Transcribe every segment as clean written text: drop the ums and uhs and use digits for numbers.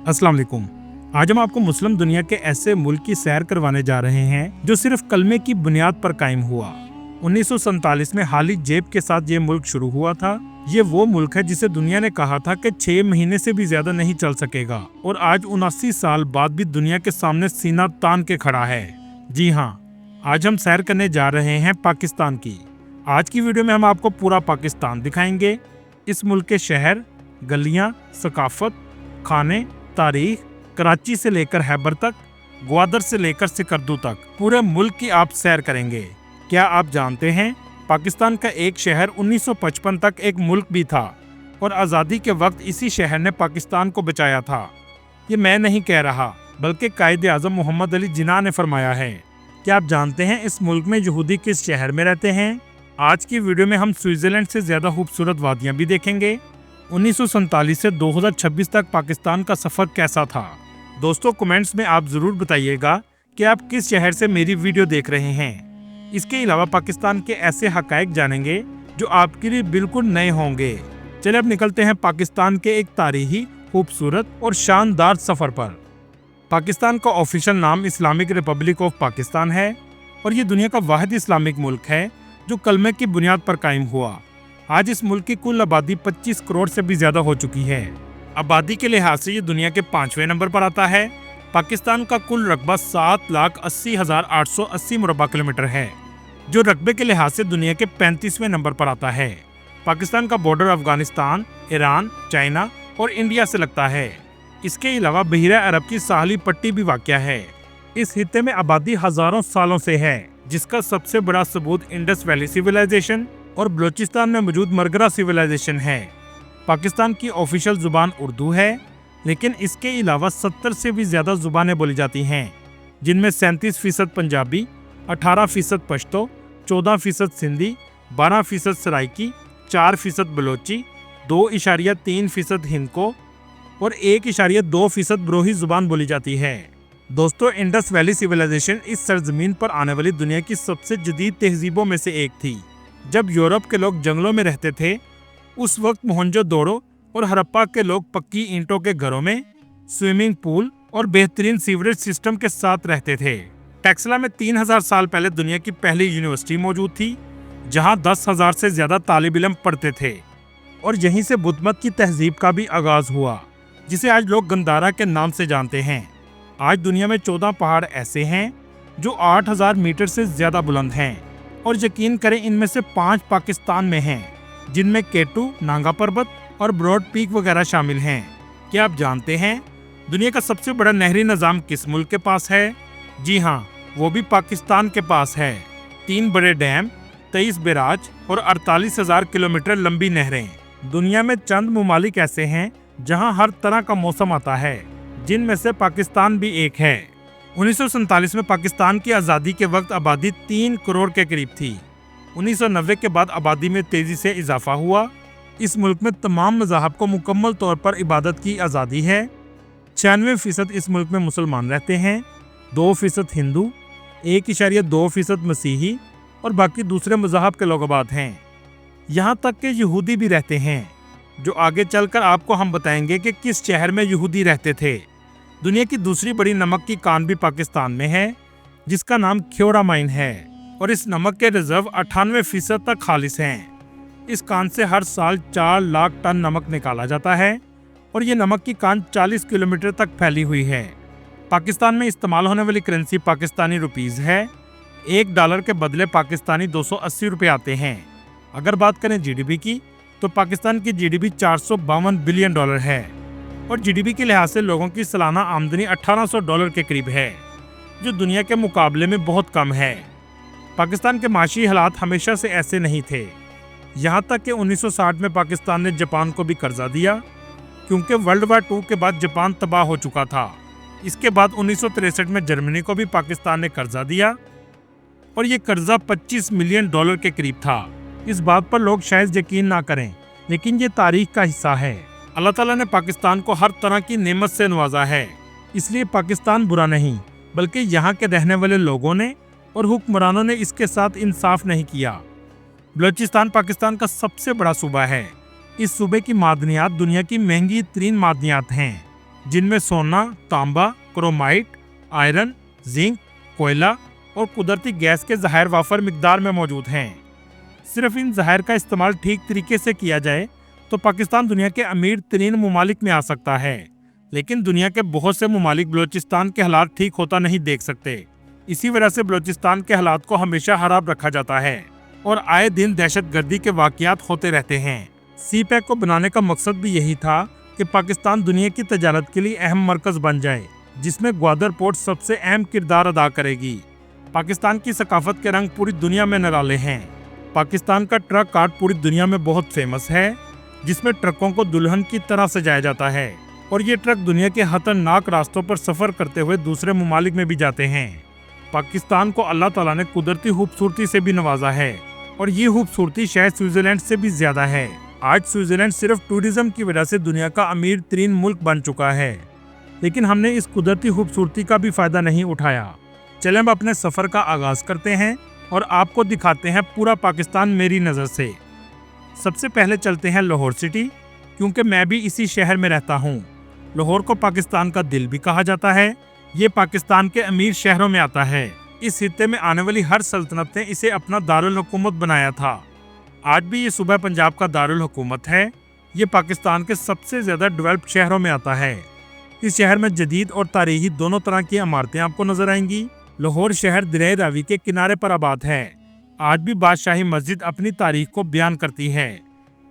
अस्सलाम वालेकुम। आज हम आपको मुस्लिम दुनिया के ऐसे मुल्क की सैर करवाने जा रहे हैं जो सिर्फ कलमे की बुनियाद पर कायम हुआ। 1947 में हाली जेब के साथ ये मुल्क शुरू हुआ था। ये वो मुल्क है जिसे दुनिया ने कहा था कि 6 महीने से भी ज्यादा नहीं चल सकेगा, और आज 79 साल बाद भी दुनिया के सामने सीना तान के खड़ा है। जी हाँ, आज हम सैर करने जा रहे हैं पाकिस्तान की। आज की वीडियो में हम आपको पूरा पाकिस्तान दिखाएंगे। इस मुल्क के शहर, गलियां, सकाफत, खाने, तारीख, कराची से लेकर हैबर तक, ग्वादर से लेकर सिकरदू तक, पूरे मुल्क की आप सैर करेंगे। क्या आप जानते हैं, पाकिस्तान का एक शहर 1955 तक एक मुल्क भी था और आज़ादी के वक्त इसी शहर ने पाकिस्तान को बचाया था। ये मैं नहीं कह रहा, बल्कि कायद-ए-आज़म मोहम्मद अली जिन्ना ने फरमाया है। क्या आप जानते हैं इस मुल्क में यहूदी किस शहर में रहते हैं? आज की वीडियो में हम स्विट्जरलैंड से ज़्यादा खूबसूरत वादियाँ भी देखेंगे। 1947 से 2026 तक पाकिस्तान का सफ़र कैसा था? दोस्तों, कमेंट्स में आप ज़रूर बताइएगा कि आप किस शहर से मेरी वीडियो देख रहे हैं। इसके अलावा पाकिस्तान के ऐसे हक़ाइक़ जानेंगे जो आपके लिए बिल्कुल नए होंगे। चलिए अब निकलते हैं पाकिस्तान के एक तारीखी, खूबसूरत और शानदार सफ़र पर। पाकिस्तान का ऑफिशियल नाम इस्लामिक रिपब्लिक ऑफ पाकिस्तान है और ये दुनिया का वाहिद इस्लामिक मुल्क है जो कलमे की बुनियाद पर कायम हुआ। आज इस मुल्क की कुल आबादी 25 करोड़ से भी ज्यादा हो चुकी है। आबादी के लिहाज से ये दुनिया के 5वें नंबर पर आता है। पाकिस्तान का कुल रकबा 7,80,880 मुरबा किलोमीटर है, जो रकबे के लिहाज से दुनिया के 35वें नंबर पर आता है। पाकिस्तान का बॉर्डर अफगानिस्तान, ईरान, चाइना और इंडिया से लगता है। इसके अलावा बहीरा अरब की साहली पट्टी भी वाक़या है। इस हिस्से में आबादी हजारों सालों से है, जिसका सबसे बड़ा सबूत इंडस वैली सिविलाइजेशन और बलूचिस्तान में मौजूद मरगरा सिविलाइजेशन है। पाकिस्तान की ऑफिशियल जुबान उर्दू है, लेकिन इसके अलावा 70 से भी ज़्यादा जुबानें बोली जाती हैं, जिनमें 37% पंजाबी, 18% पश्तो, 14% सिंधी, 12% सराइकी, 4% बलोची, 2.3% हिंदको और 1.2% ब्रोही जुबान बोली जाती है। दोस्तों, इंडस वैली सिविलाइजेशन इस सरजमीन पर आने वाली दुनिया की सबसे जदीद तहजीबों में से एक थी। जब यूरोप के लोग जंगलों में रहते थे, उस वक्त मोहनजोदड़ो और हड़प्पा के लोग पक्की ईंटों के घरों में, स्विमिंग पूल और बेहतरीन सीवरेज सिस्टम के साथ रहते थे। टेक्सला में 3000 साल पहले दुनिया की पहली यूनिवर्सिटी मौजूद थी, जहां 10,000 से ज्यादा तालिब इल्म पढ़ते थे, और यहीं से बुद्ध मत की तहजीब का भी आगाज हुआ, जिसे आज लोग गंदारा के नाम से जानते हैं। आज दुनिया में 14 पहाड़ ऐसे हैं जो 8000 मीटर से ज्यादा बुलंद हैं, और यकीन करें इनमें से 5 पाकिस्तान में हैं, जिनमें केटू, नांगा पर्वत और ब्रॉड पीक वगैरह शामिल हैं। क्या आप जानते हैं दुनिया का सबसे बड़ा नहरी निज़ाम किस मुल्क के पास है? जी हाँ, वो भी पाकिस्तान के पास है। 3 बड़े डैम, 23 बैराज और 48,000 किलोमीटर लंबी नहरें। दुनिया में चंद ममालिक ऐसे हैं जहाँ हर तरह का मौसम आता है, जिनमें से पाकिस्तान भी एक है। 1947 में पाकिस्तान की आज़ादी के वक्त आबादी 3 करोड़ के करीब थी। 1990 के बाद आबादी में तेज़ी से इजाफा हुआ। इस मुल्क में तमाम मज़ाहब को मुकम्मल तौर पर इबादत की आज़ादी है। 96% इस मुल्क में मुसलमान रहते हैं, 2% हिंदू, 1.2% मसीही और बाकी दूसरे मज़ाहब के लोग आबाद हैं। यहाँ तक कि यहूदी भी रहते हैं, जो आगे चलकर आपको हम बताएंगे कि किस शहर में यहूदी रहते थे। दुनिया की दूसरी बड़ी नमक की कान भी पाकिस्तान में है, जिसका नाम ख्योरा माइन है, और इस नमक के रिजर्व 98% तक खालिस हैं। इस कान से हर साल 4 लाख टन नमक निकाला जाता है, और ये नमक की कान 40 किलोमीटर तक फैली हुई है। पाकिस्तान में इस्तेमाल होने वाली करेंसी पाकिस्तानी रुपीज़ है। $1 के बदले पाकिस्तानी 280 रुपये आते हैं। अगर बात करें जीडीपी की, तो पाकिस्तान की जीडीपी $452 बिलियन है, और जीडीपी के लिहाज से लोगों की सालाना आमदनी $1800 के करीब है, जो दुनिया के मुकाबले में बहुत कम है। पाकिस्तान के माशी हालात हमेशा से ऐसे नहीं थे। यहाँ तक कि 1960 में पाकिस्तान ने जापान को भी कर्जा दिया, क्योंकि वर्ल्ड वार 2 के बाद जापान तबाह हो चुका था। इसके बाद 1963 में जर्मनी को भी पाकिस्तान ने कर्जा दिया, और ये कर्जा $25 मिलियन के करीब था। इस बात पर लोग शायद यकीन ना करें, लेकिन ये तारीख का हिस्सा है। अल्लाह ताला ने पाकिस्तान को हर तरह की नेमत से नवाजा है, इसलिए पाकिस्तान बुरा नहीं, बल्कि यहाँ के रहने वाले लोगों ने और हुक्मरानों ने इसके साथ इंसाफ नहीं किया। बलूचिस्तान पाकिस्तान का सबसे बड़ा सूबा है। इस सूबे की मादनियात दुनिया की महंगी तरीन मादनियात हैं। जिनमें सोना, तांबा, क्रोमाइट, आयरन, जिंक, कोयला और कुदरती गैस के ज़खायर वाफर मिकदार में मौजूद हैं। सिर्फ इन ज़खायर का इस्तेमाल ठीक तरीके से किया जाए तो पाकिस्तान दुनिया के अमीर तरीन ममालिक में आ सकता है, लेकिन दुनिया के बहुत से ममालिक बलूचिस्तान के हालात ठीक होता नहीं देख सकते। इसी वजह से बलूचिस्तान के हालात को हमेशा खराब रखा जाता है और आए दिन दहशतगर्दी के वाक़यात होते रहते हैं। सी पैक को बनाने का मकसद भी यही था कि पाकिस्तान दुनिया की तजारत के लिए अहम मरकज़ बन जाए, जिसमें ग्वादर पोर्ट सबसे अहम किरदार अदा करेगी। पाकिस्तान की सकाफत के रंग पूरी दुनिया में निराले हैं। पाकिस्तान का ट्रक आर्ट पूरी दुनिया में बहुत फेमस है, जिसमें ट्रकों को दुल्हन की तरह सजाया जाता है और ये ट्रक दुनिया के खतरनाक रास्तों पर सफ़र करते हुए दूसरे ममालिक में भी जाते हैं। पाकिस्तान को अल्लाह ताला ने कुदरती खूबसूरती से भी नवाजा है और ये खूबसूरती शायद स्विट्ज़रलैंड से भी ज़्यादा है। आज स्विट्ज़रलैंड सिर्फ टूरिज्म की वजह से दुनिया का अमीर तरीन मुल्क बन चुका है, लेकिन हमने इस कुदरती खूबसूरती का भी फ़ायदा नहीं उठाया। चलें अब अपने सफ़र का आगाज़ करते हैं और आपको दिखाते हैं पूरा पाकिस्तान मेरी नज़र से। सबसे पहले चलते हैं लाहौर सिटी, क्योंकि मैं भी इसी शहर में रहता हूँ। लाहौर को पाकिस्तान का दिल भी कहा जाता है। ये पाकिस्तान के अमीर शहरों में आता है। इस खित्ते में आने वाली हर सल्तनत ने इसे अपना दारुल हुकूमत बनाया था। आज भी ये सूबा पंजाब का दारुल हुकूमत है। ये पाकिस्तान के सबसे ज़्यादा डेवलप्ड शहरों में आता है। इस शहर में जदीद और तारीखी दोनों तरह की इमारतें आपको नजर आएंगी। लाहौर शहर दरिया रावी के किनारे पर आबाद है। आज भी बादशाही मस्जिद अपनी तारीख को बयान करती है।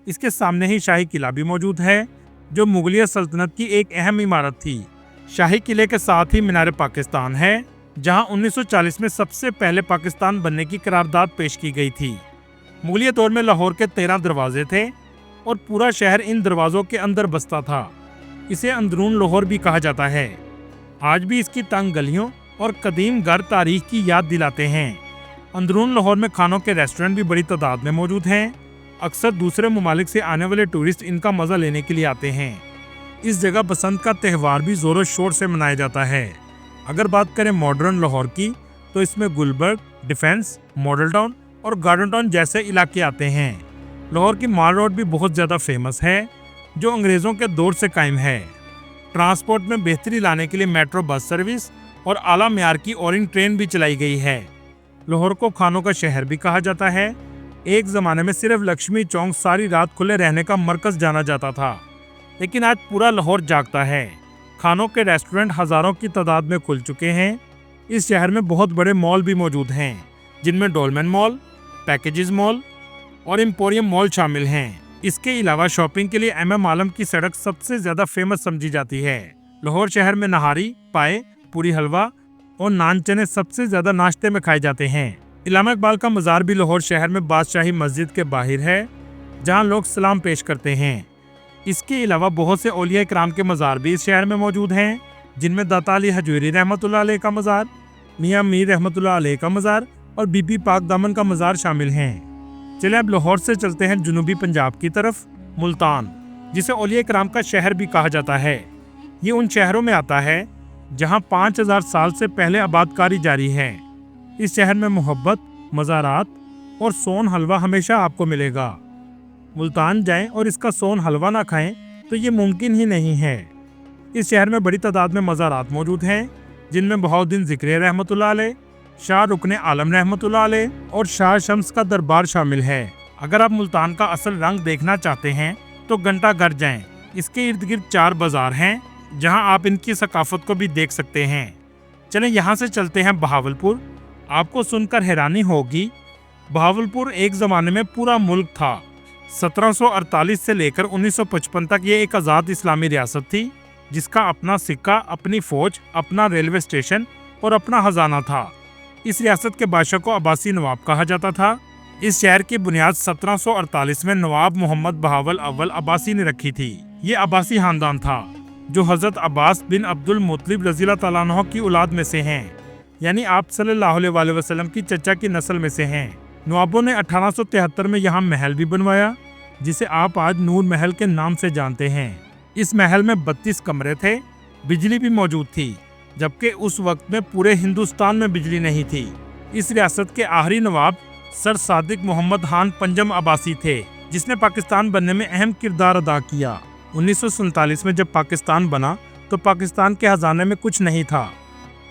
इसके सामने ही शाही किला भी मौजूद है, जो मुगलिया सल्तनत की एक अहम इमारत थी। शाही किले के साथ ही मीनार पाकिस्तान है, जहां 1940 में सबसे पहले पाकिस्तान बनने की करारदाद पेश की गई थी। मुगलिया दौर में लाहौर के 13 दरवाजे थे और पूरा शहर इन दरवाज़ों के अंदर बसता था। इसे अंदरून लाहौर भी कहा जाता है। आज भी इसकी तंग गलियों और कदीम घर तारीख की याद दिलाते हैं। अंदरून लाहौर में खानों के रेस्टोरेंट भी बड़ी तादाद में मौजूद हैं। अक्सर दूसरे ममालिक से आने वाले टूरिस्ट इनका मज़ा लेने के लिए आते हैं। इस जगह बसंत का त्यौहार भी ज़ोरों शोर से मनाया जाता है। अगर बात करें मॉडर्न लाहौर की, तो इसमें गुलबर्ग, डिफेंस, मॉडल टाउन और गार्डन टाउन जैसे इलाके आते हैं। लाहौर की माल रोड भी बहुत ज़्यादा फेमस है, जो अंग्रेज़ों के दौर से कायम है। ट्रांसपोर्ट में बेहतरी लाने के लिए मेट्रो बस सर्विस और आला म्यार की ओरिंग ट्रेन भी चलाई गई है। लाहौर को खानों का शहर भी कहा जाता है। एक ज़माने में सिर्फ लक्ष्मी चौक सारी रात खुले रहने का मरकज़ जाना जाता था, लेकिन आज पूरा लाहौर जागता है। खानों के रेस्टोरेंट हज़ारों की तादाद में खुल चुके हैं। इस शहर में बहुत बड़े मॉल भी मौजूद हैं, जिनमें डोलमैन मॉल, पैकेजेस मॉल और एम्पोरियम मॉल शामिल हैं। इसके अलावा शॉपिंग के लिए MM आलम की सड़क सबसे ज़्यादा फेमस समझी जाती है। लाहौर शहर में नहारी, पाए, पूरी हलवा और नान चने सबसे ज़्यादा नाश्ते में खाए जाते हैं। इलामा इकबाल का मज़ार भी लाहौर शहर में बादशाही मस्जिद के बाहर है, जहां लोग सलाम पेश करते हैं। इसके अलावा बहुत से औलिया इकराम के मज़ार भी इस शहर में मौजूद हैं, जिनमें दाता अली हजूरी रहमतुल्लाह अलैह का मज़ार, मियाँ मीर रहमतुल्लाह अलैह का मज़ार और बीबी पाक दामन का मज़ार शामिल हैं। चले अब लाहौर से चलते हैं जनूबी पंजाब की तरफ, मुल्तान, जिसे औलिया इकराम का शहर भी कहा जाता है। ये उन शहरों में आता है जहाँ 5000 साल से पहले आबादकारी जारी है। इस शहर में मोहब्बत, मज़ारात और सोन हलवा हमेशा आपको मिलेगा। मुल्तान जाएं और इसका सोन हलवा ना खाएं तो ये मुमकिन ही नहीं है। इस शहर में बड़ी तादाद में मज़ारात मौजूद हैं, जिनमें बहाउद्दीन ज़िक्री रहमतुल्लाह अलैह, शाह रुकन आलम रहमतुल्लाह अलैह और शाह शम्स का दरबार शामिल है। अगर आप मुल्तान का असल रंग देखना चाहते हैं तो घंटा घर जाएं। इसके इर्द गिर्द 4 बाज़ार हैं, जहां आप इनकी सकाफत को भी देख सकते हैं। चलें यहाँ से चलते हैं बहावलपुर। आपको सुनकर हैरानी होगी, बहावलपुर एक ज़माने में पूरा मुल्क था। 1748 से लेकर 1955 तक ये एक आज़ाद इस्लामी रियासत थी, जिसका अपना सिक्का, अपनी फ़ौज, अपना रेलवे स्टेशन और अपना खजाना था। इस रियासत के बादशाह को अब्बासी नवाब कहा जाता था। इस शहर की बुनियाद 1748 में नवाब मोहम्मद बहावल अव्वल अब्बासी ने रखी थी। ये अब्बासी खानदान था, जो हज़रत अब्बास बिन अब्दुल मुत्तलिब रज़ियल्लाहु तआला अन्हु की औलाद में से हैं, यानी आप सल्लल्लाहु अलैहि वसल्लम की चचा की नस्ल में से हैं। नवाबों ने 1873 में यहाँ महल भी बनवाया, जिसे आप आज नूर महल के नाम से जानते हैं। इस महल में 32 कमरे थे, बिजली भी मौजूद थी, जबकि उस वक्त में पूरे हिंदुस्तान में बिजली नहीं थी। इस रियासत के आखिरी नवाब सर सादिक मोहम्मद खान पंजम अब्बासी थे, जिसने पाकिस्तान बनने में अहम किरदार अदा किया। 1947 में जब पाकिस्तान बना तो पाकिस्तान के खजाने में कुछ नहीं था।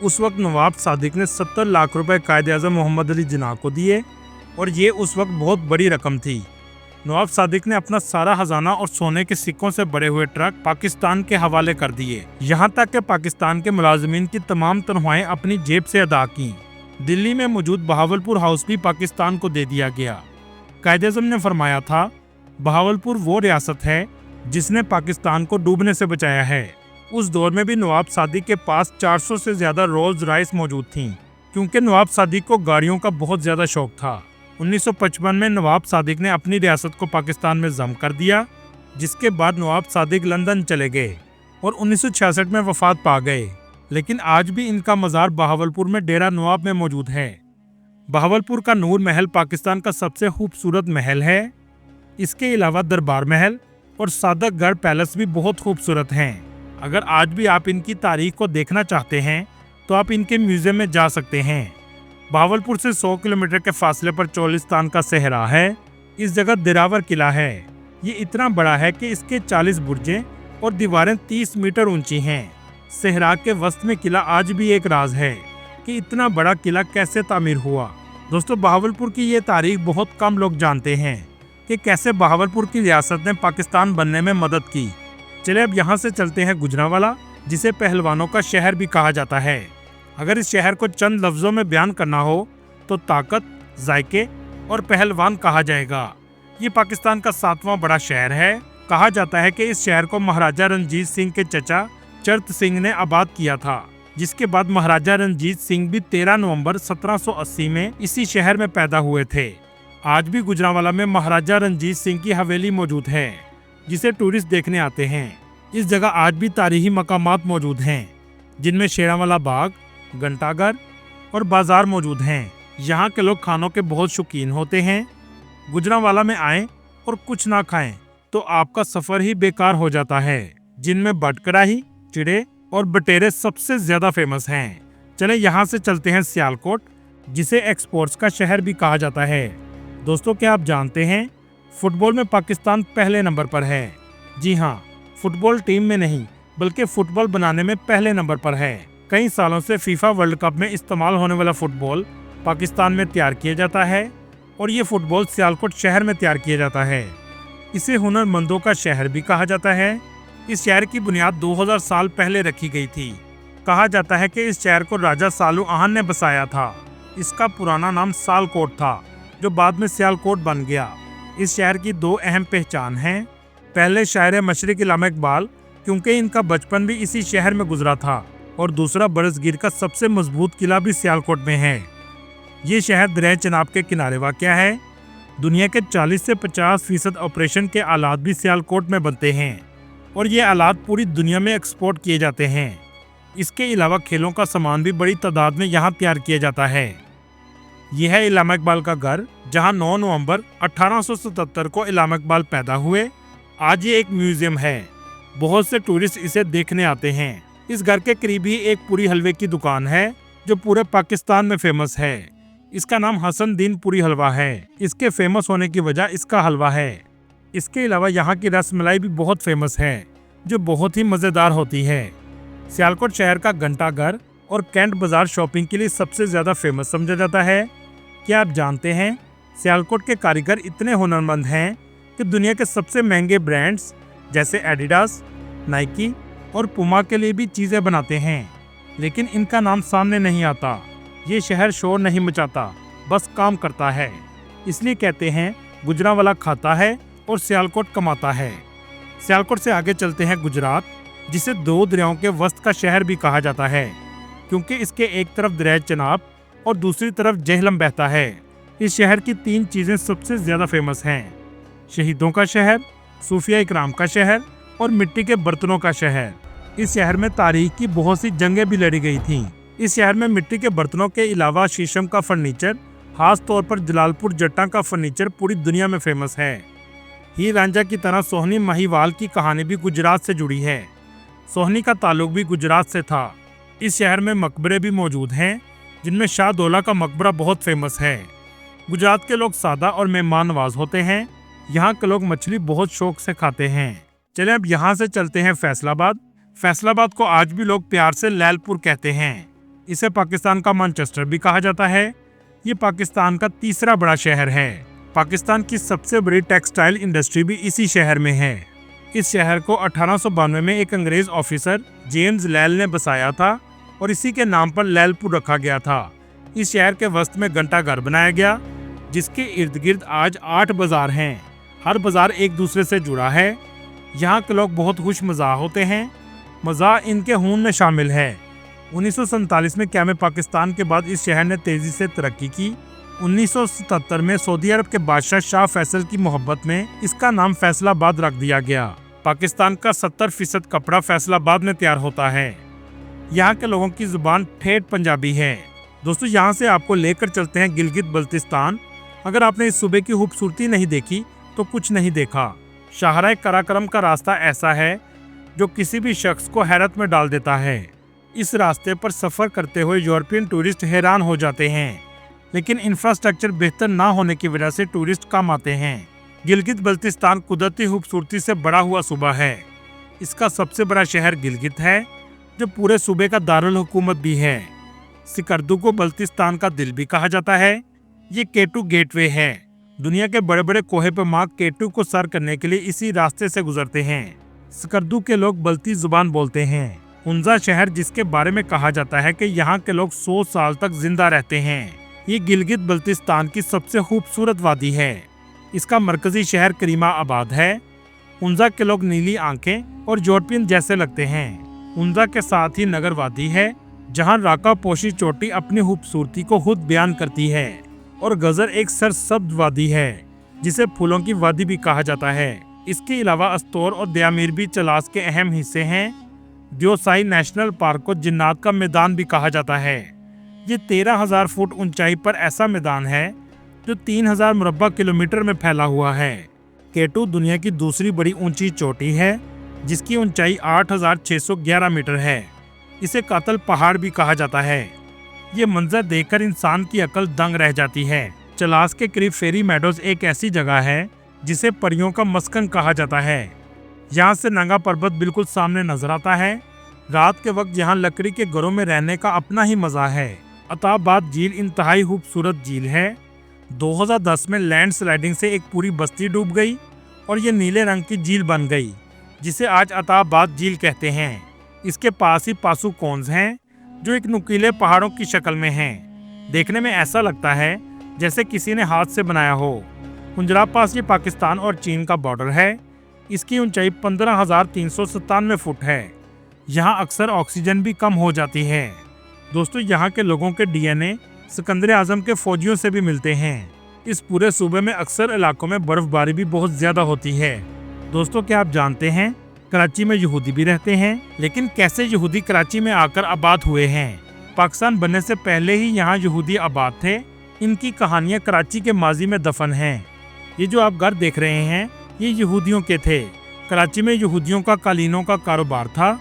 उस वक्त नवाब सादिक ने 70 लाख रुपए कायदे आज़म मोहम्मद अली जिन्ना को दिए और ये उस वक्त बहुत बड़ी रकम थी। नवाब सादिक ने अपना सारा खजाना और सोने के सिक्कों से भरे हुए ट्रक पाकिस्तान के हवाले कर दिए, यहाँ तक कि पाकिस्तान के मुलाजिमीन की तमाम तनख्वाहें अपनी जेब से अदा की। दिल्ली में मौजूद बहावलपुर हाउस भी पाकिस्तान को दे दिया गया। कायदे आज़म ने फरमाया था, बहावलपुर वो रियासत है जिसने पाकिस्तान को डूबने से बचाया है। उस दौर में भी नवाब सादिक के पास 400 से ज्यादा रोल्स रॉयस मौजूद थीं, क्योंकि नवाब सादिक को गाड़ियों का बहुत ज्यादा शौक था। 1955 में नवाब सादिक ने अपनी रियासत को पाकिस्तान में ज़म कर दिया, जिसके बाद नवाब सादिक लंदन चले गए और 1966 में वफात पा गए। लेकिन आज भी इनका मज़ार बहावलपुर में डेरा नवाब में मौजूद है। बहावलपुर का नूर महल पाकिस्तान का सबसे खूबसूरत महल है। इसके अलावा दरबार महल और सादतगढ़ पैलेस भी बहुत खूबसूरत हैं। अगर आज भी आप इनकी तारीख को देखना चाहते हैं तो आप इनके म्यूजियम में जा सकते हैं। बहावलपुर से 100 किलोमीटर के फासले पर चोलिस्तान का सहरा है। इस जगह दिरावर किला है। ये इतना बड़ा है कि इसके 40 बुर्जें और दीवारें 30 मीटर ऊंची हैं। सहरा के वस्त में किला आज भी एक राज है कि इतना बड़ा किला कैसे तामीर हुआ। दोस्तों, बहावलपुर की ये तारीख बहुत कम लोग जानते हैं कि कैसे बहावलपुर की रियासत ने पाकिस्तान बनने में मदद की। चलिए अब यहाँ से चलते हैं गुजरांवाला, जिसे पहलवानों का शहर भी कहा जाता है। अगर इस शहर को चंद लफ्जों में बयान करना हो तो ताकत, जायके और पहलवान कहा जाएगा। ये पाकिस्तान का 7वां बड़ा शहर है। कहा जाता है कि इस शहर को महाराजा रणजीत सिंह के चचा चरत सिंह ने आबाद किया था, जिसके बाद महाराजा रणजीत सिंह भी 13 नवंबर 1780 में इसी शहर में पैदा हुए थे। आज भी गुजरांवाला में महाराजा रणजीत सिंह की हवेली मौजूद है, जिसे टूरिस्ट देखने आते हैं। इस जगह आज भी तारीखी मकामात मौजूद हैं, जिनमें शेरांवाला बाग, घंटाघर और बाजार मौजूद हैं। यहाँ के लोग खानों के बहुत शौकीन होते हैं। गुजरांवाला में आएं और कुछ ना खाएं तो आपका सफर ही बेकार हो जाता है, जिनमें बटकड़ाही, चिड़े और बटेरे सबसे ज्यादा फेमस हैं। चले यहाँ से चलते हैं सियालकोट, जिसे एक्सपोर्ट्स का शहर भी कहा जाता है। दोस्तों, क्या आप जानते हैं फुटबॉल में पाकिस्तान पहले नंबर पर है। जी हाँ, फुटबॉल टीम में नहीं बल्कि फुटबॉल बनाने में पहले नंबर पर है। कई सालों से फीफा वर्ल्ड कप में इस्तेमाल होने वाला फुटबॉल पाकिस्तान में तैयार किया जाता है और ये फुटबॉल सियालकोट शहर में तैयार किया जाता है। इसे हुनरमंदों का शहर भी कहा जाता है। इस शहर की बुनियाद 2000 साल पहले रखी गई थी। कहा जाता है कि इस शहर को राजा सालू आहान ने बसाया था। इसका पुराना नाम सालकोट था, जो बाद में सियालकोट बन गया। इस शहर की 2 अहम पहचान हैं। पहले शायर मशरिक इल्लामा इकबाल, क्योंकि इनका बचपन भी इसी शहर में गुजरा था, और दूसरा बरसगीर का सबसे मजबूत किला भी सियालकोट में है। ये शहर दरिया चनाब के किनारे वाक़या है। दुनिया के 40 से 50% ऑपरेशन के आलात भी सियालकोट में बनते हैं और ये आलात पूरी दुनिया में एक्सपोर्ट किए जाते हैं। इसके अलावा खेलों का सामान भी बड़ी तादाद में यहाँ तैयार किया जाता है। यह है इल्लामा इकबाल का घर, जहाँ 9 नवंबर 1877 को इल्लामा इकबाल पैदा हुए। आज ये एक म्यूजियम है। बहुत से टूरिस्ट इसे देखने आते हैं। इस घर के करीब ही एक पूरी हलवे की दुकान है, जो पूरे पाकिस्तान में फेमस है। इसका नाम हसन दीन पूरी हलवा है। इसके फेमस होने की वजह इसका हलवा है। इसके अलावा यहाँ की रसमलाई भी बहुत फेमस है, जो बहुत ही मज़ेदार होती है। सियालकोट शहर का घंटाघर और कैंट बाजार शॉपिंग के लिए सबसे ज़्यादा फेमस समझा जाता है। क्या आप जानते हैं सियालकोट के कारीगर इतने हुनरमंद हैं कि दुनिया के सबसे महंगे ब्रांड्स जैसे एडिडास, नाइकी और पुमा के लिए भी चीज़ें बनाते हैं, लेकिन इनका नाम सामने नहीं आता। ये शहर शोर नहीं मचाता, बस काम करता है। इसलिए कहते हैं गुजरांवाला खाता है और सियालकोट कमाता है। सियालकोट से आगे चलते हैं गुजरात, जिसे 2 दरियाओं के वस्त का शहर भी कहा जाता है, क्योंकि इसके एक तरफ दरिया चनाब और दूसरी तरफ जेहलम बहता है। इस शहर की 3 चीज़ें सबसे ज़्यादा फेमस हैं: शहीदों का शहर, सूफिया इकराम का शहर और मिट्टी के बर्तनों का शहर। इस शहर में तारीख की बहुत सी जंगें भी लड़ी गई थीं। इस शहर में मिट्टी के बर्तनों के अलावा शीशम का फर्नीचर, खास तौर पर जलालपुर जट्टा का फर्नीचर पूरी दुनिया में फेमस है। हीर रांझा की तरह सोहनी महिवाल की कहानी भी गुजरात से जुड़ी है। सोहनी का ताल्लुक भी गुजरात से था। इस शहर में मकबरे भी मौजूद हैं, जिनमें शाहदौला का मकबरा बहुत फेमस है। गुजरात के लोग सादा और मेहमान नवाज होते हैं। यहाँ के लोग मछली बहुत शौक से खाते हैं। चले अब यहाँ से चलते हैं फैसलाबाद, फैसलाबाद को आज भी लोग प्यार से लैलपुर कहते हैं। इसे पाकिस्तान का मैनचेस्टर भी कहा जाता है। ये पाकिस्तान का तीसरा बड़ा शहर है। पाकिस्तान की सबसे बड़ी टेक्सटाइल इंडस्ट्री भी इसी शहर में है। इस शहर को 1892 में एक अंग्रेज ऑफिसर जेम्स लैल ने बसाया था और इसी के नाम पर लैलपुर रखा गया था। इस शहर के वस्त में घंटाघर बनाया गया, जिसके इर्द गिर्द आज 8 बाजार हैं। हर बाजार एक दूसरे से जुड़ा है। यहाँ के लोग बहुत खुश मज़ा होते हैं। मज़ा इनके खून में शामिल है। 1947 में क़याम पाकिस्तान के बाद इस शहर ने तेज़ी से तरक्की की। 1977 में सऊदी अरब के बादशाह शाह फैसल की मोहब्बत में इसका नाम फैसलाबाद रख दिया गया। पाकिस्तान का 70% कपड़ा फैसलाबाद में तैयार होता है। यहाँ के लोगों की जुबान ठेठ पंजाबी है। दोस्तों, यहाँ से आपको लेकर चलते हैं गिलगित बल्तिस्तान। अगर आपने इस सूबे की खूबसूरती नहीं देखी तो कुछ नहीं देखा। शाहराए कराकरम का रास्ता ऐसा है जो किसी भी शख्स को हैरत में डाल देता है। इस रास्ते पर सफ़र करते हुए यूरोपियन टूरिस्ट हैरान हो जाते हैं, लेकिन इंफ्रास्ट्रक्चर बेहतर ना होने की वजह से टूरिस्ट कम आते हैं। गिलगित बल्तिस्तान कुदरती खूबसूरती से बड़ा हुआ सूबा है। इसका सबसे बड़ा शहर गिलगित है, जो पूरे सूबे का दारुल हुकूमत भी है। सिकरदू को बल्तिस्तान का दिल भी कहा जाता है। ये केटू गेटवे है। दुनिया के बड़े बड़े कोहे पैमाक केटू को सर करने के लिए इसी रास्ते से गुजरते हैं। सिकरदू के लोग बल्ती जुबान बोलते हैं। उनजा शहर, जिसके बारे में कहा जाता है कि यहाँ के लोग 100 साल तक जिंदा रहते हैं। ये गिलगित बल्तिस्तान की सबसे खूबसूरत वादी है। इसका मरकजी शहर करीमा आबाद है। उनजा के लोग नीली आंखें और यूरोपियन जैसे लगते हैं। उनजा के साथ ही नगर वादी है, जहाँ राका पोशी चोटी अपनी खूबसूरती को खुद बयान करती है, और गजर एक सरसब्ज वादी है, जिसे फूलों की वादी भी कहा जाता है। इसके अलावा अस्तोर और दयामीर भी चलास के अहम हिस्से हैं। दियोसाई नेशनल पार्क को जिन्नात का मैदान भी कहा जाता है। ये 13,000 फुट ऊंचाई पर ऐसा मैदान है जो 3,000 मुरब्बा किलोमीटर में फैला हुआ है। केटू दुनिया की दूसरी बड़ी ऊंची चोटी है, जिसकी ऊंचाई 8,611 मीटर है। इसे कातल पहाड़ भी कहा जाता है। ये मंजर देखकर इंसान की अकल दंग रह जाती है। चलास के करीब फेरी मेडोज एक ऐसी जगह है जिसे परियों का मस्कन कहा जाता है। यहाँ से नंगा पर्वत बिल्कुल सामने नजर आता है। रात के वक्त यहाँ लकड़ी के घरों में रहने का अपना ही मजा है। अताबाद झील इंतहाई खूबसूरत झील है। 2010 में लैंड स्लाइडिंग से एक पूरी बस्ती डूब गई और ये नीले रंग की झील बन गई, जिसे आज अताबाद झील कहते हैं। इसके पास ही पासू कोन्स हैं, जो एक नुकीले पहाड़ों की शक्ल में हैं। देखने में ऐसा लगता है जैसे किसी ने हाथ से बनाया हो। कुंजरा पास ये पाकिस्तान और चीन का बॉर्डर है। इसकी ऊंचाई 15,397 फुट है। यहाँ अक्सर ऑक्सीजन भी कम हो जाती है। दोस्तों, यहाँ के लोगों के डीएनए सिकंदर आजम के फौजियों से भी मिलते हैं। इस पूरे सूबे में अक्सर इलाकों में बर्फबारी भी बहुत ज्यादा होती है। दोस्तों, क्या आप जानते हैं कराची में यहूदी भी रहते हैं? लेकिन कैसे यहूदी कराची में आकर आबाद हुए हैं? पाकिस्तान बनने से पहले ही यहाँ यहूदी आबाद थे। इनकी कहानियाँ कराची के माजी में दफन हैं। ये जो आप घर देख रहे हैं, ये यहूदियों के थे। कराची में यहूदियों का कालीनों का कारोबार था।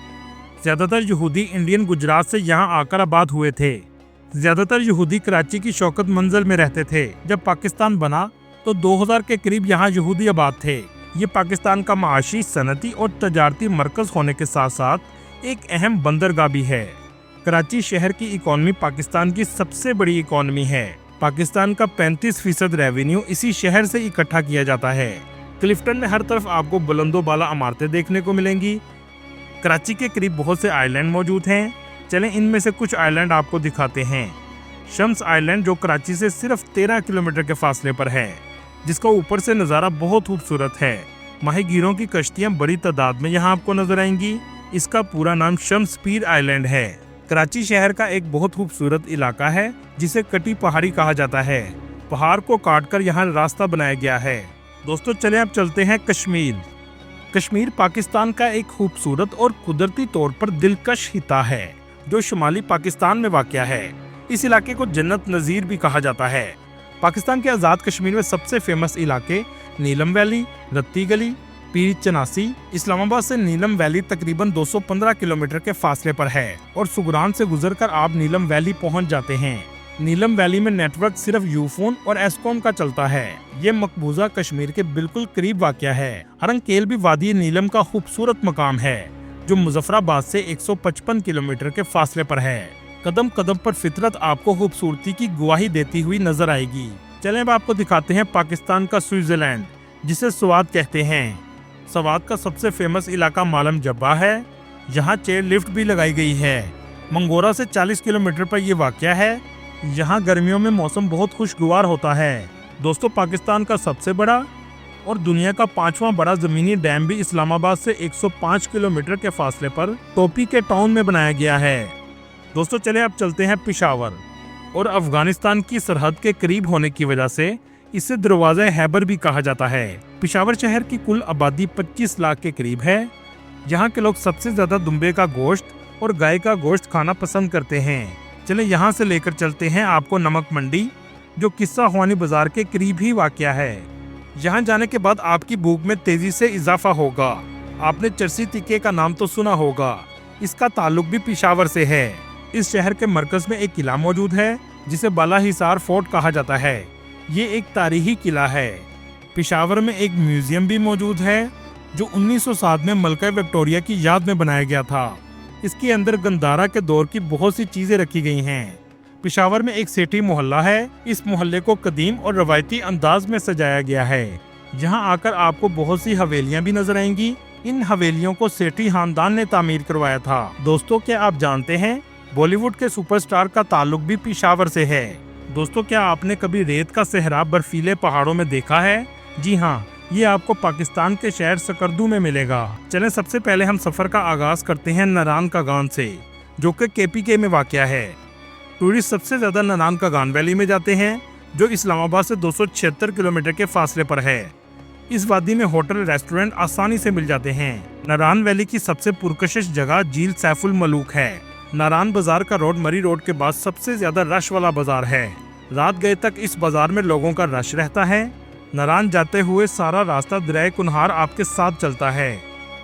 ज़्यादातर यहूदी इंडियन गुजरात से यहाँ आकर आबाद हुए थे। ज़्यादातर यहूदी कराची की शौकत मंजिल में रहते थे। जब पाकिस्तान बना तो 2000 के करीब यहाँ यहूदी आबाद थे। ये पाकिस्तान का माशी, सनती और तजारती मरकज़ होने के साथ साथ एक अहम बंदरगाह भी है। कराची शहर की इकॉनमी पाकिस्तान की सबसे बड़ी इकॉनमी है। पाकिस्तान का 35% रेवेन्यू इसी शहर से इकट्ठा किया जाता है। क्लिफ्टन में हर तरफ आपको बुलंदो बाला इमारतें देखने को मिलेंगी। कराची के करीब बहुत से आइलैंड मौजूद हैं। चलें इनमें से कुछ आइलैंड आपको दिखाते हैं। शम्स आइलैंड, जो कराची से सिर्फ 13 किलोमीटर के फासले पर है, जिसका ऊपर से नज़ारा बहुत खूबसूरत है। माहीगीरों की कश्तियाँ बड़ी तादाद में यहाँ आपको नजर आएंगी। इसका पूरा नाम शम्स पीर आइलैंड है। कराची शहर का एक बहुत खूबसूरत इलाका है, जिसे कटी पहाड़ी कहा जाता है। पहाड़ को काटकर यहाँ रास्ता बनाया गया है। दोस्तों, चलें अब चलते हैं कश्मीर। कश्मीर पाकिस्तान का एक खूबसूरत और कुदरती तौर पर दिलकश हिस्सा है, जो शुमाली पाकिस्तान में वाक़या है। इस इलाके को जन्नत नज़ीर भी कहा जाता है। पाकिस्तान के आज़ाद कश्मीर में सबसे फेमस इलाके नीलम वैली, रत्ती गली, पीर चनासी। इस्लामाबाद से नीलम वैली तकरीबन 215 किलोमीटर के फासले पर है और सुगरान से गुजरकर आप नीलम वैली पहुंच जाते हैं। नीलम वैली में नेटवर्क सिर्फ यूफोन और एस्कॉम का चलता है। ये मकबूजा कश्मीर के बिल्कुल करीब वाक़या है। हरंकेल भी वादी नीलम का खूबसूरत मकाम है, जो मुजफ्फराबाद से 155 किलोमीटर के फासले पर है। कदम कदम पर फितरत आपको खूबसूरती की गवाही देती हुई नजर आएगी। चलें अब आपको दिखाते हैं पाकिस्तान का स्विट्जरलैंड, जिसे स्वात कहते हैं। स्वात का सबसे फेमस इलाका मालम जब्बा है। यहाँ चेयर लिफ्ट भी लगाई गई है। मंगोरा से 40 किलोमीटर पर यह वाक़या है। यहाँ गर्मियों में मौसम बहुत खुशगवार होता है। दोस्तों, पाकिस्तान का सबसे बड़ा और दुनिया का 5वां बड़ा जमीनी डैम भी इस्लामाबाद से 105 किलोमीटर के फासले पर टोपी के टाउन में बनाया गया है। दोस्तों, चले अब चलते हैं पेशावर। और अफगानिस्तान की सरहद के करीब होने की वजह से इसे दरवाज़ा हैबर भी कहा जाता है। पेशावर शहर की कुल आबादी 25 लाख के करीब है। यहाँ के लोग सबसे ज्यादा दुम्बे का गोश्त और गाय का गोश्त खाना पसंद करते हैं। चले यहाँ से लेकर चलते हैं आपको नमक मंडी, जो किस्सा ख्वानी बाजार के करीब ही वाक़या है। यहाँ जाने के बाद आपकी भूख में तेजी से इजाफा होगा। आपने चरसी टिक्के का नाम तो सुना होगा, इसका ताल्लुक भी पेशावर से है। इस शहर के मरकज में एक किला मौजूद है जिसे बाला हिसार फोर्ट कहा जाता है। ये एक तारीखी किला है। पेशावर में एक म्यूजियम भी मौजूद है जो 1907 में मलका विक्टोरिया की याद में बनाया गया था। इसके अंदर गंधारा के दौर की बहुत सी चीजें रखी गई हैं। पेशावर में एक सेठी मोहल्ला है। इस मोहल्ले को कदीम और रवायती अंदाज में सजाया गया है। यहाँ आकर आपको बहुत सी हवेलियाँ भी नजर आएंगी। इन हवेलियों को सेठी खानदान ने तामीर करवाया था। दोस्तों, क्या आप जानते हैं बॉलीवुड के सुपरस्टार का ताल्लुक भी पेशावर से है। दोस्तों, क्या आपने कभी रेत का सहरा बर्फीले पहाड़ों में देखा है? जी हाँ, ये आपको पाकिस्तान के शहर सकरदू में मिलेगा। चलें सबसे पहले हम सफर का आगाज करते हैं नारान का गान से, जो कि KPK में वाक़या है। टूरिस्ट सबसे ज्यादा नारान का गान वैली में जाते हैं, जो इस्लामाबाद से 276 किलोमीटर के फासले पर है। इस वादी में होटल रेस्टोरेंट आसानी से मिल जाते हैं। नारान वैली की सबसे पुरकशिश जगह झील सैफुल मलूक है। नारान बाजार का रोड मरी रोड के बाद सबसे ज्यादा रश वाला बाजार है। रात गए तक इस बाजार में लोगों का रश रहता है। नारान जाते हुए सारा रास्ता दरिया कुनहार आपके साथ चलता है।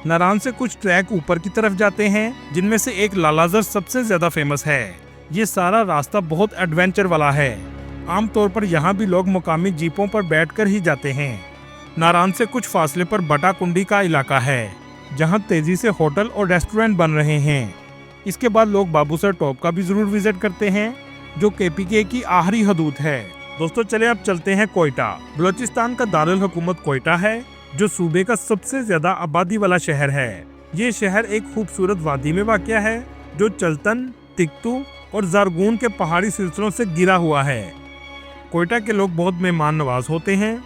नारान से कुछ ट्रैक ऊपर की तरफ जाते हैं, जिनमें से एक लालाजर सबसे ज्यादा फेमस है। ये सारा रास्ता बहुत एडवेंचर वाला है। आमतौर पर यहाँ भी लोग मुकामी जीपों पर बैठकर ही जाते हैं। नारान से कुछ फासले पर बटा कुंडी का इलाका है, जहाँ तेजी से होटल और रेस्टोरेंट बन रहे हैं। इसके बाद लोग बाबूसर टॉप का भी जरूर विजिट करते हैं, जो KPK की आखिरी हदूद है। दोस्तों, चले अब चलते हैं कोयटा। बलोचिस्तान का दारुल हुकूमत कोयटा है, जो सूबे का सबसे ज्यादा आबादी वाला शहर है। ये शहर एक खूबसूरत वादी में वाक़या है, जो चलतन, तिक्तू और जारगून के पहाड़ी सिलसिलों से घिरा हुआ है। कोयटा के लोग बहुत मेहमान नवाज होते हैं।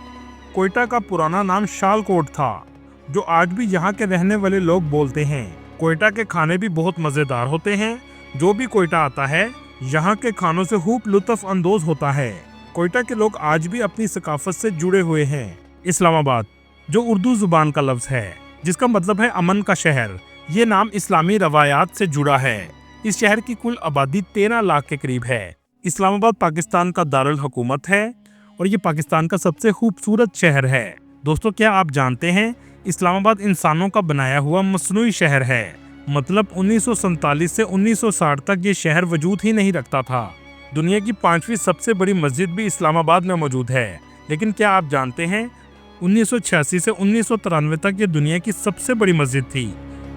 कोयटा का पुराना नाम शालकोट था, जो आज भी यहाँ के रहने वाले लोग बोलते हैं। कोयटा के खाने भी बहुत मजेदार होते हैं। जो भी कोयटा आता है, यहाँ के खानों से खूब लुत्फ अंदोज होता है। कोयटा के लोग आज भी अपनी सकाफत से जुड़े हुए हैं। इस्लामाबाद, जो उर्दू जुबान का लफ्ज है, जिसका मतलब है अमन का शहर, ये नाम इस्लामी रवायात से जुड़ा है। इस शहर की कुल आबादी 13 लाख के करीब है। इस्लामाबाद पाकिस्तान का दारुल हुकूमत है और ये पाकिस्तान का सबसे खूबसूरत शहर है। दोस्तों, क्या आप जानते हैं इस्लामाबाद इंसानों का बनाया हुआ मसनूई शहर है। मतलब 1947 से 1960 तक ये शहर वजूद ही नहीं रखता था। दुनिया की 5वीं सबसे बड़ी मस्जिद भी इस्लामाबाद में मौजूद है। लेकिन क्या आप जानते हैं 1986 से 1993 तक ये दुनिया की सबसे बड़ी मस्जिद थी।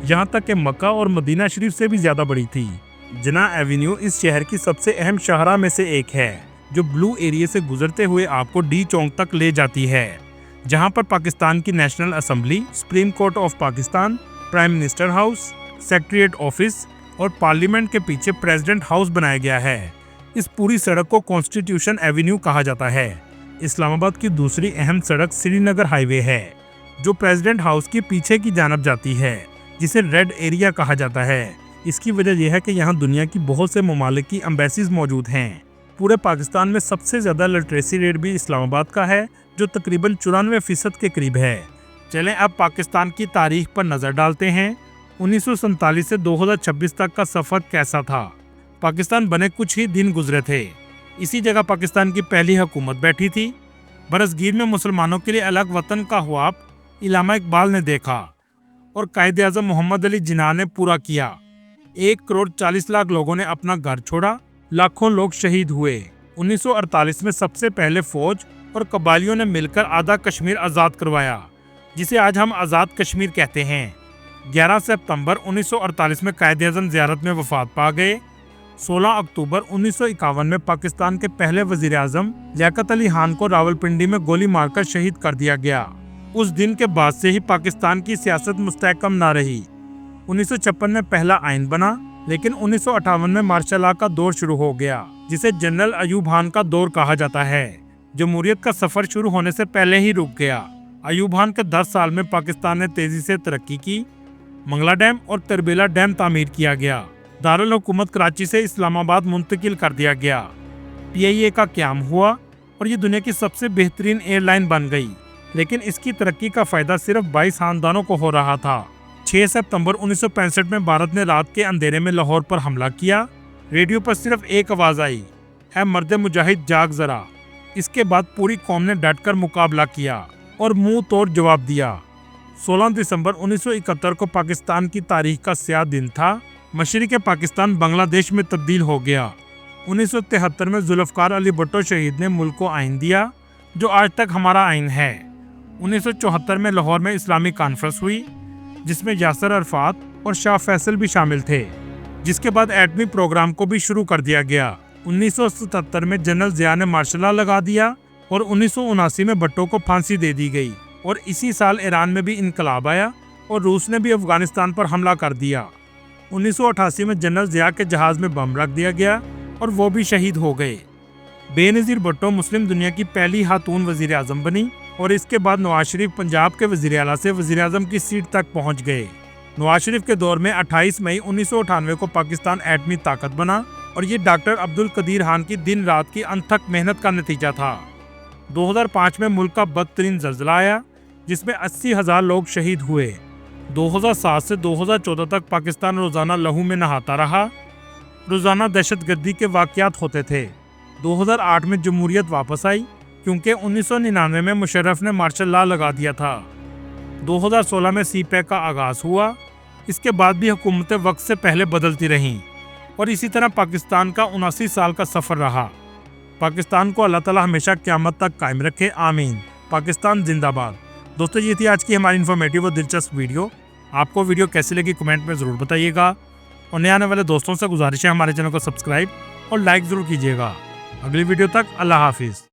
यहाँ तक कि मक्का और मदीना शरीफ से भी ज्यादा बड़ी थी। जिना एवेन्यू इस शहर की सबसे अहम शाहरा में से एक है, जो ब्लू एरिया से गुजरते हुए आपको डी चौक तक ले जाती है, जहाँ पर पाकिस्तान की national assembly, supreme court of Pakistan, prime minister house, secretariat office और पार्लियामेंट के पीछे प्रेसिडेंट हाउस बनाया गया है। इस पूरी सड़क को कॉन्स्टिट्यूशन एवेन्यू कहा जाता है। इस्लामाबाद की दूसरी अहम सड़क श्रीनगर हाईवे है, जो प्रेसिडेंट हाउस के पीछे की जानब जाती है, जिसे रेड एरिया कहा जाता है। इसकी वजह यह है कि यहाँ दुनिया की बहुत से ममालिक की एम्बेसीज मौजूद हैं। पूरे पाकिस्तान में सबसे ज़्यादा लिटरेसी रेट भी इस्लामाबाद का है, जो तकरीबन 94% के करीब है। चलें अब पाकिस्तान की तारीख पर नज़र डालते हैं। 1947 से 2026 तक का सफ़र कैसा था। पाकिस्तान बने कुछ ही दिन गुजरे थे। इसी जगह पाकिस्तान की पहली हुकूमत बैठी थी। बरसगीर में मुसलमानों के लिए अलग वतन का ख्वाब इल्लामा इकबाल ने देखा और कायदे आज़म मोहम्मद अली जिन्ना ने पूरा किया। 1 करोड़ 40 लाख लोगों ने अपना घर छोड़ा, लाखों लोग शहीद हुए। 1948 में सबसे पहले फौज और कबालियों ने मिलकर आधा कश्मीर आज़ाद करवाया, जिसे आज हम आज़ाद कश्मीर कहते हैं। 11 सितंबर 1948 में कायद आज़म ज़ियारत में वफात पा गए। 16 अक्टूबर 1951 में पाकिस्तान के पहले वजीर आज़म लियाकत अली खान को रावलपिंडी में गोली मारकर शहीद कर दिया गया। उस दिन के बाद से ही पाकिस्तान की सियासत मुस्तहकम ना रही। 1956 में पहला आइन बना, लेकिन 1958 में मार्शल लॉ का दौर शुरू हो गया, जिसे जनरल अयूब खान का दौर कहा जाता है। जमहूरियत का सफर शुरू होने से पहले ही रुक गया। अयूब खान के 10 साल में पाकिस्तान ने तेजी से तरक्की की। मंगला डैम और तरबेला डैम तामीर किया गया। दारुल हुकूमत कराची से इस्लामाबाद मुंतकिल कर दिया गया। PIA का क़याम हुआ और ये दुनिया की सबसे बेहतरीन एयरलाइन बन गई, लेकिन इसकी तरक्की का फ़ायदा सिर्फ 22 खानदानों को हो रहा था। 6 सितंबर 1965 में भारत ने रात के अंधेरे में लाहौर पर हमला किया। रेडियो पर सिर्फ एक आवाज़ आई, है मर्द मुजाहिद जाग ज़रा। इसके बाद पूरी कौम ने डटकर मुकाबला किया और मुंह तोड़ जवाब दिया। 16 दिसंबर 1971 को पाकिस्तान की तारीख का स्याह दिन था। मशरिक़ पाकिस्तान बांग्लादेश में तब्दील हो गया। 1973 में जुल्फ़कार अली भुट्टो शहीद ने मुल्क को आइन दिया, जो आज तक हमारा आइन है। 1974 में लाहौर में इस्लामी कॉन्फ्रेंस हुई, जिसमें यासर अरफात और शाह फैसल भी शामिल थे, जिसके बाद एटमी प्रोग्राम को भी शुरू कर दिया गया। 1977 में जनरल ज़िया ने मार्शल लॉ लगा दिया और 1979 में भुट्टो को फांसी दे दी गई। और इसी साल ईरान में भी इनकलाब आया और रूस ने भी अफगानिस्तान पर हमला कर दिया। 1988 में जनरल ज़िया के जहाज़ में बम रख दिया गया और वो भी शहीद हो गए। बेनज़ीर भुट्टो मुस्लिम दुनिया की पहली खातून वज़ीर आज़म बनी और इसके बाद नवाज शरीफ पंजाब के वज़ीर आला से वज़ीर आज़म की सीट तक पहुंच गए। नवाज शरीफ के दौर में 28 मई 1998 को पाकिस्तान एटमी ताकत बना और ये डॉक्टर अब्दुल कदीर खान की दिन रात की अनथक मेहनत का नतीजा था। 2005 में मुल्क का बदतरीन ज़ल्ज़ला आया, जिसमें 80,000 लोग शहीद हुए। 2007 से 2014 तक पाकिस्तान रोज़ाना लहू में नहाता रहा। रोज़ाना दहशतगर्दी के वाक़यात होते थे। 2008 में जमहूरियत वापस आई, क्योंकि 1999 में मुशर्रफ ने मार्शल लॉ लगा दिया था। 2016 में CPEC का आगाज़ हुआ। इसके बाद भी हुकूमतें वक्त से पहले बदलती रहीं और इसी तरह पाकिस्तान का 79 साल का सफ़र रहा। पाकिस्तान को अल्लाह ताला हमेशा क़यामत तक कायम रखे, आमीन। पाकिस्तान जिंदाबाद। दोस्तों, ये थी आज की हमारी इन्फॉर्मेटिव और दिलचस्प वीडियो। आपको वीडियो कैसी लगी कमेंट में ज़रूर बताइएगा और नए आने वाले दोस्तों से गुजारिश है हमारे चैनल को सब्सक्राइब और लाइक ज़रूर कीजिएगा। अगली वीडियो तक अल्लाह हाफिज़।